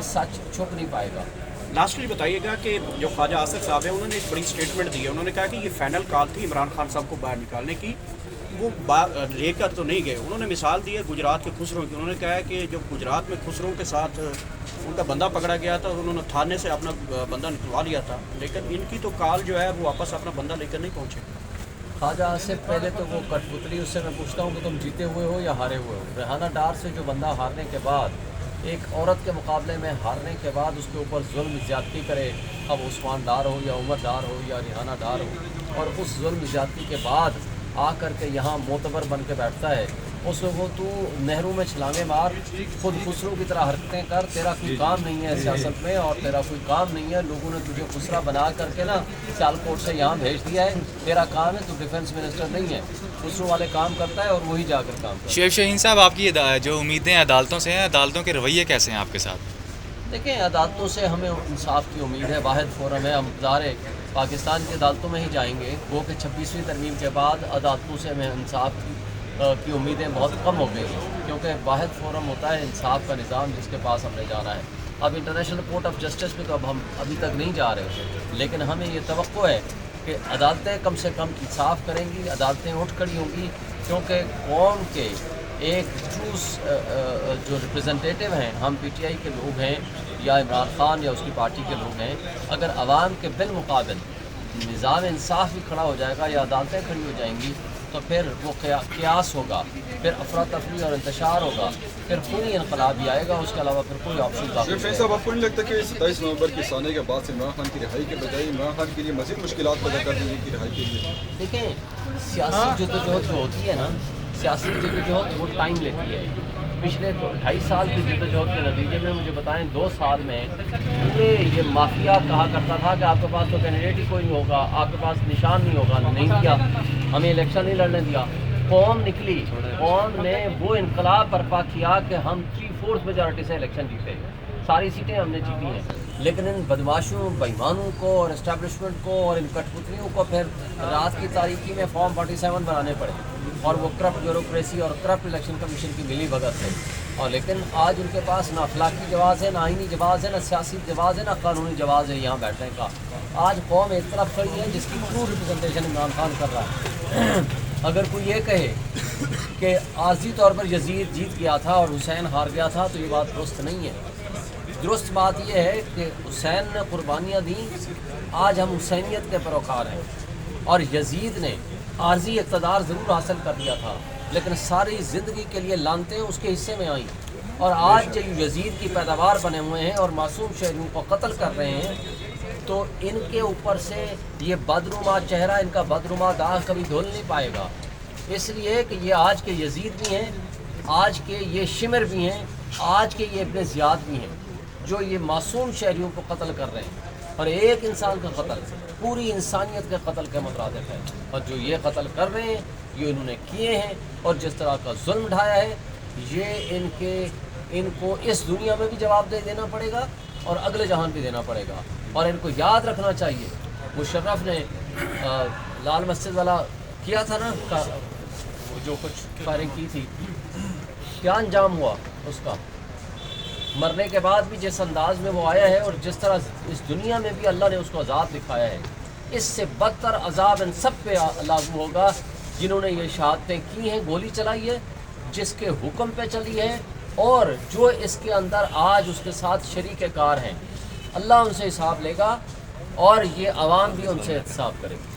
सच छुप नहीं पाएगा। लास्टली बताइएगा कि जो ख्वाजा आसिफ साहब हैं उन्होंने एक बड़ी स्टेटमेंट दी है। उन्होंने कहा कि ये फाइनल कॉल थी इमरान खान साहब को बाहर निकालने की, वो लेकर तो नहीं गए। उन्होंने मिसाल दी है गुजरात के खुसरो की। उन्होंने कहा है कि जब गुजरात में खुसरो के साथ उनका बंदा पकड़ा गया था, उन्होंने थाने से अपना बंदा निकलवा लिया था, लेकिन इनकी तो कॉल जो है वो वापस अपना बंदा लेकर नहीं पहुँचे। ख्वाजा आसिफ पहले तो वो कठपुतली, उससे मैं पूछता हूँ कि तुम जीते हुए हो या हारे हुए हो। रेहाना डार से जो बंदा हारने के बाद, एक औरत के मुकाबले में हारने के बाद उसके ऊपर जुल्म ज़्यादती करे, अब उस्मान डार हो या उमर डार हो या रेहाना डार हो, और उस जुल्म ज़्यादती के बाद आ कर के यहाँ मोतबर बन के बैठता है, उस वो तू नहरों में छलांगे मार, खुद खुसरो की तरह हरकतें कर, तेरा कोई काम नहीं है सियासत में और तेरा कोई काम नहीं है। लोगों ने तुझे खुसरा बना करके ना सियालकोट से यहाँ भेज दिया है, तेरा काम है, तू डिफेंस मिनिस्टर नहीं है। खुसरो वाले काम करता है और वही जाकर काम करता है। शेख शाहीन साहब, आपकी जो उम्मीदें अदालतों से हैं, अदालतों के रवैये कैसे हैं आपके साथ? देखें, अदालतों से हमें इंसाफ की उम्मीद है। वाहिद फोरम है, हम ज़ाहिर पाकिस्तान की अदालतों में ही जाएंगे। वो कि 26वीं तरमीम के बाद अदालतों से हमें इंसाफ की उम्मीदें बहुत कम हो गई हैं, क्योंकि वाहिद फोरम होता है इंसाफ का निज़ाम जिसके पास हमने जाना है। अब इंटरनेशनल कोर्ट ऑफ जस्टिस पे तो अब हम अभी तक नहीं जा रहे, लेकिन हमें ये तवक्को है कि अदालतें कम से कम इंसाफ करेंगी, अदालतें उठ खड़ी होंगी, क्योंकि कौम के एक ट्रू जो रिप्रेजेंटेटिव हैं, हम पीटीआई के लोग हैं या इमरान खान या उसकी पार्टी के लोग हैं, अगर आवाम के बिलमुकाबिल निज़ाम इंसाफ भी खड़ा हो जाएगा या अदालतें खड़ी हो जाएंगी, तो फिर वो क़यास होगा, फिर अफरा तफरी और इंतशार होगा, फिर खूनी इनकलाब भी आएगा। उसके अलावा फिर कोई ऑप्शन बाकी नहीं है। साहब, आपको नहीं लगता कि 27 नवंबर के साने के बाद से इमरान खान की रिहाई के बजाय इमरान खान के लिए मज़ीद मुश्किलात पैदा कर दी की रिहाई के लिए? देखें, सियासी जद्दोजहद जो होती है ना, सियासी जद्दोजहद वो टाइम लेती है। पिछले 2.5 साल की जद्दोजहद के नतीजे में मुझे बताएं, 2 साल में पूरे ये माफिया कहा करता था कि आपके पास तो कैंडिडेट ही कोई नहीं होगा, आपके पास निशान नहीं होगा, नहीं किया, हमें इलेक्शन नहीं लड़ने दिया। कौम निकली, कौम ने वो इनकलाब बर्पा किया कि हम 3/4 मेजॉरिटी से इलेक्शन जीते, सारी सीटें हमने जीती हैं। लेकिन इन बदमाशों, बेईमानों को और इस्टेब्लिशमेंट को और इन कठपुतलियों को फिर रात की तारीकी में फॉर्म 47 बनाने पड़े, और वो करप्ट ब्यूरोक्रेसी और करप्ट इलेक्शन कमीशन की मिली भगत है। और लेकिन आज उनके पास ना अखलाकी जवाज़ है, ना आइनी जवाज़ है, ना सियासी जवाज़ है, ना कानूनी जवाज़ है यहाँ बैठने का। आज कौम एक तरफ खड़ी है जिसकी ट्रू रिप्रेजेंटेशन इमरान खान कर रहा है। अगर कोई ये कहे कि आर्जी तौर पर यजीद जीत गया था और हुसैन हार गया था, तो ये बात दुरुस्त नहीं है। दुरुस्त बात यह है कि हुसैन ने कुर्बानियाँ दी, आज हम हुसैनियत के पैरोकार हैं, और यजीद ने आर्जी इक़्तिदार ज़रूर हासिल कर लिया था, लेकिन सारी ज़िंदगी के लिए लानतें उसके हिस्से में आईं। और आज जो यजीद की पैदावार बने हुए हैं और मासूम शहरियों को कत्ल कर रहे हैं, तो इनके ऊपर से ये बदनुमा चेहरा, इनका बदनुमा दाग कभी धुल नहीं पाएगा। इसलिए कि ये आज के यजीद भी हैं, आज के ये शिमर भी हैं, आज के ये इब्न ज़ियाद भी हैं, जो ये मासूम शहरियों को कत्ल कर रहे हैं। और एक इंसान का कत्ल पूरी इंसानियत के कत्ल के मुतरादिफ है, और जो ये कत्ल कर रहे हैं ये इन्होंने किए हैं, और जिस तरह का जुल्म ढाया है, ये इनको इस दुनिया में भी जवाब देना पड़ेगा और अगले जहान भी देना पड़ेगा। और इनको याद रखना चाहिए, मुशर्रफ ने लाल मस्जिद वाला किया था ना, जो कुछ फायरिंग की थी, क्या अंजाम हुआ उसका? मरने के बाद भी जिस अंदाज में वो आया है और जिस तरह इस दुनिया में भी अल्लाह ने उसको अजाब दिखाया है, इससे बदतर अजाब इन सब पे लागू होगा जिन्होंने ये शहादतें की हैं, गोली चलाई है, जिसके हुक्म पे चली है, और जो इसके अंदर आज उसके साथ शरीक कार हैं। अल्लाह उनसे हिसाब लेगा और ये अवाम भी उनसे हिसाब करेगी।